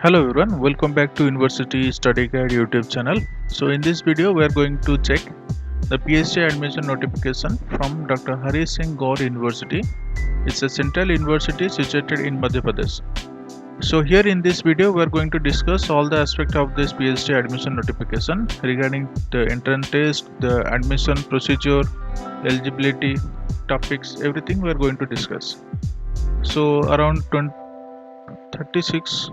Hello everyone, welcome back to University Study Guide YouTube channel. So in this video we are going to check the PhD admission notification from Dr. Hari Singh Gaur University. It's a central university situated in Madhya Pradesh. So here in this video we are going to discuss all the aspects of this PhD admission notification regarding the entrance test, the admission procedure, eligibility, topics, everything we are going to discuss. So around 36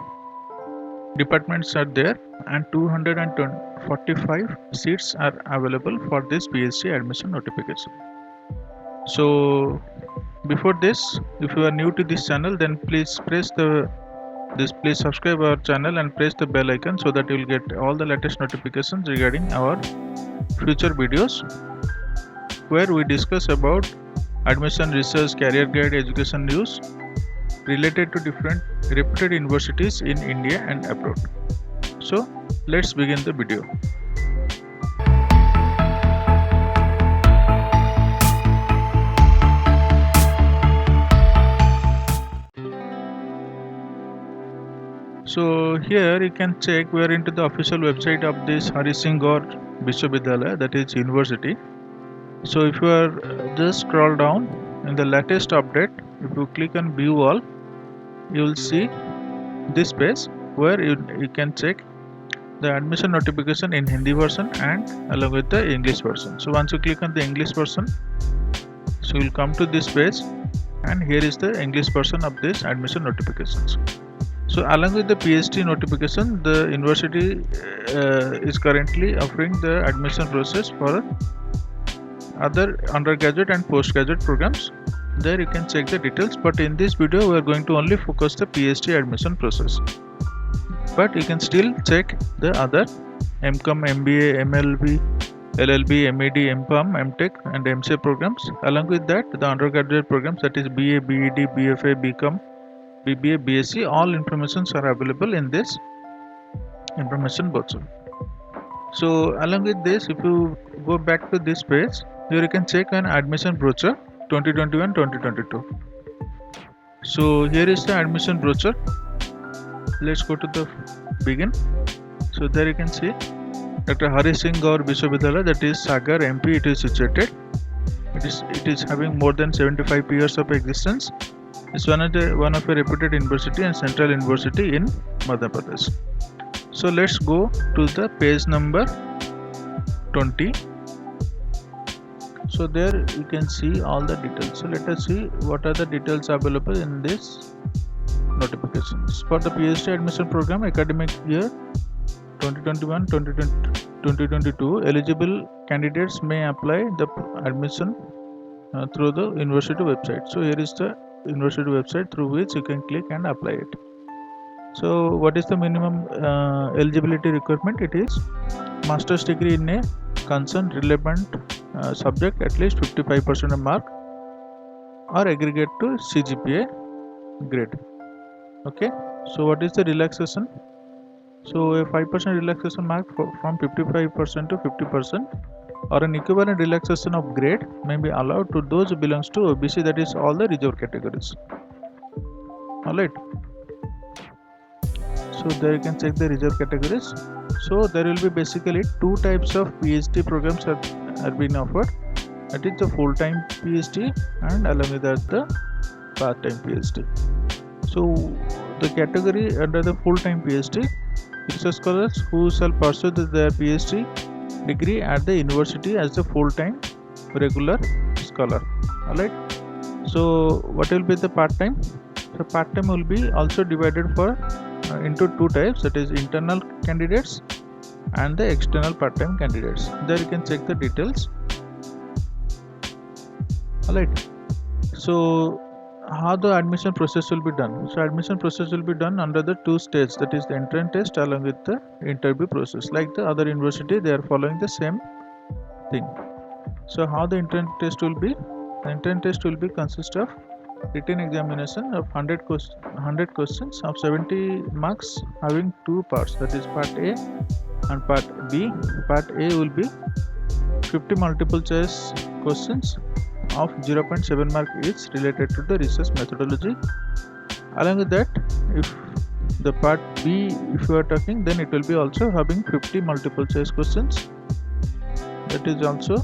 departments are there and 245 seats are available for this PhD admission notification. So before this, if you are new to this channel, then please please subscribe our channel and press the bell icon so that you will get all the latest notifications regarding our future videos where we discuss about admission research, career guide, education news related to different reputed universities in India and abroad. So let's begin the video. So here you can check we are into the official website of this Hari Singh Gaur Vishwavidyalaya, that is university. So if you are just scroll down in the latest update, if you click on view all, you will see this page where you can check the admission notification in Hindi version and along with the English version. So once you click on the English version, so you'll come to this page and here is the English version of this admission notifications. So along with the PhD notification, the university is currently offering the admission process for other undergraduate and postgraduate programs. There you can check the details, but in this video we are going to only focus the PhD admission process. But you can still check the other MCom, MBA, MLB, LLB, MED, MPharm, MTech and MCA programs. Along with that, the undergraduate programs, that is BA, BEd, BFA, BCom, BBA, BSc, all informations are available in this information box. So along with this, if you go back to this page, here you can check an admission brochure 2021-2022. So here is the admission brochure. Let's go to the begin. So there you can see Dr. Hari Singh Gaur Vishwavidyalaya, that is Sagar, MP. It is situated. It is having more than 75 years of existence. It's one of a reputed university and central university in Madhya Pradesh. So let's go to the page number 20. So there you can see all the details. So let us see what are the details available in this notifications. For the PhD admission program academic year 2021-2022, eligible candidates may apply the admission through the university website. So here is the university website through which you can click and apply it. So what is the minimum eligibility requirement? It is master's degree in a concerned relevant subject, at least 55% of mark, or aggregate to CGPA grade. Okay, so what is the relaxation? So a 5% relaxation mark from 55% to 50%, or an equivalent relaxation of grade may be allowed to those who belongs to OBC, that is all the reserved categories. Alright, so there you can check the reserved categories. So there will be basically two types of PhD programs are being offered. That is the full-time PhD and along with that the part-time PhD. So the category under the full-time PhD, research scholars who shall pursue their PhD degree at the university as a full-time regular scholar. Alright. So what will be the part-time? So part-time will be also divided into two types, that is internal candidates and the external part-time candidates. There you can check the details. Alright. So how the admission process will be done? So admission process will be done under the two stages, that is the entrance test along with the interview process. Like the other university, they are following the same thing. So how the entrance test will be? The entrance test will be consist of written examination of 100 questions of 70 marks having two parts, that is part A and part B. Part A will be 50 multiple choice questions of 0.7 mark each related to the research methodology. Along with that, if the part B, if you are talking, then it will be also having 50 multiple choice questions. That is also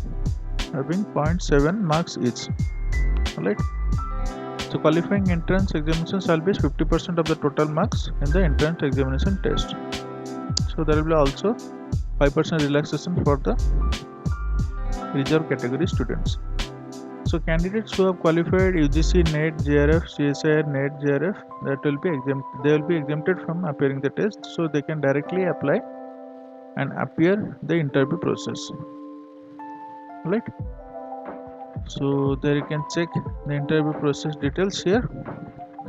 having 0.7 marks each. Alright. So qualifying entrance examination shall be 50% of the total marks in the entrance examination test. So there will be also 5% relaxation for the reserve category students. So candidates who have qualified UGC, NET, JRF, CSIR, NET, JRF, they will be exempted from appearing the test, so they can directly apply and appear the interview process. Right? So there you can check the interview process details here.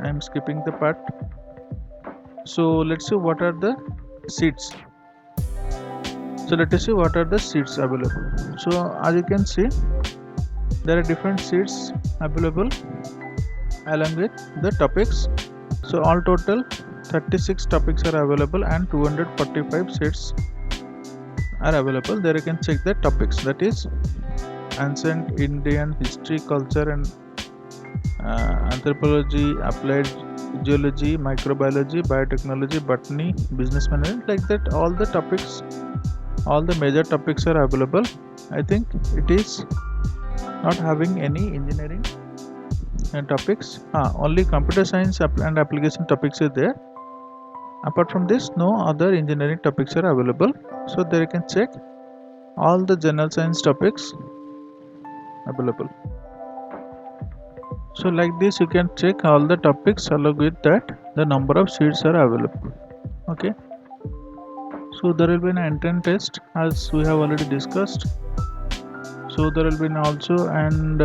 I am skipping the part. So let's see what are the seats. So let us see what are the seats available. So as you can see, there are different seats available along with the topics. So all total 36 topics are available and 245 seats are available. There you can check the topics, that is ancient Indian history, culture and anthropology, applied geology, microbiology, biotechnology, botany, business management, like that. All the topics, all the major topics are available. I think it is not having any engineering topics. Only computer science and application topics are there. Apart from this, no other engineering topics are available. So there you can check all the general science topics available. So like this you can check all the topics, along with that the number of seats are available. Okay. So there will be an entrance test, as we have already discussed. So there will be also an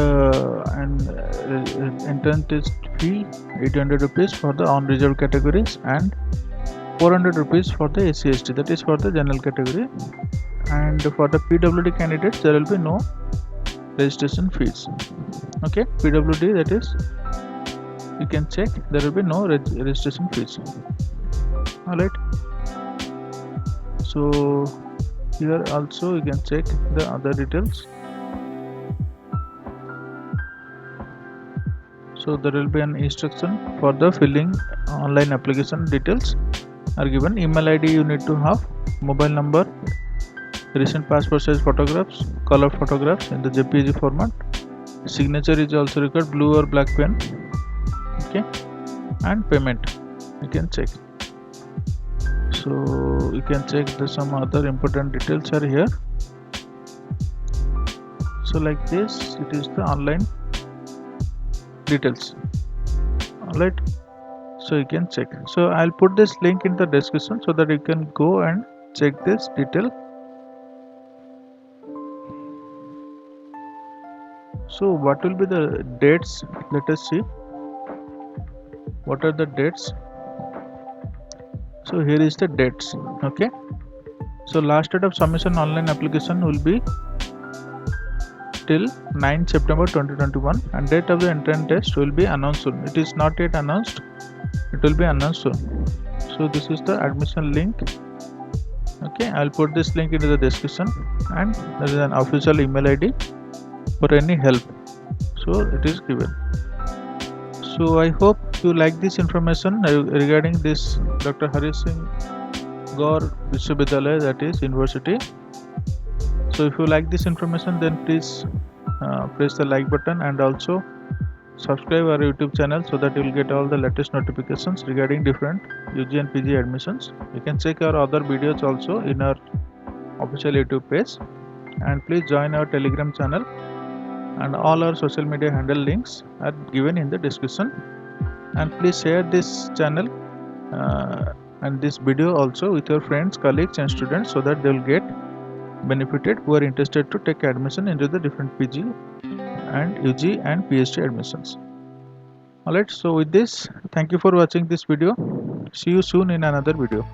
entrance test fee 800 rupees for the unreserved categories and 400 rupees for the SC/ST, that is for the general category. And for the PWD candidates there will be no registration fees. Okay, PWD, that is, you can check, there will be no registration fees. Alright. So here also you can check the other details. So there will be an instruction for the filling online application. Details are given. Email ID you need to have, mobile number, recent passport size photographs, color photographs in the JPG format. Signature is also required, blue or black pen. Okay, and payment you can check. So you can check some other important details are here. So like this, it is the online details. Alright, so you can check. So I'll put this link in the description so that you can go and check this detail. So what will be the dates? Let us see what are the dates. So here is the dates. Okay, so last date of submission online application will be till 9 September 2021, and date of the entrance test will be announced soon. It is not yet announced, it will be announced soon. So this is the admission link. Okay, I'll put this link into the description, and there is an official email ID for any help, so it is given. So I hope you like this information regarding this Dr. Hari Singh Gaur Vishwavidyalaya, that is university. So if you like this information, then please press the like button and also subscribe our YouTube channel so that you will get all the latest notifications regarding different UG and PG admissions. You can check our other videos also in our official YouTube page, and please join our Telegram channel, and all our social media handle links are given in the description. And please share this channel and this video also with your friends, colleagues and students, so that they will get benefited who are interested to take admission into the different PG and UG and PhD admissions. Alright, so with this, thank you for watching this video. See you soon in another video.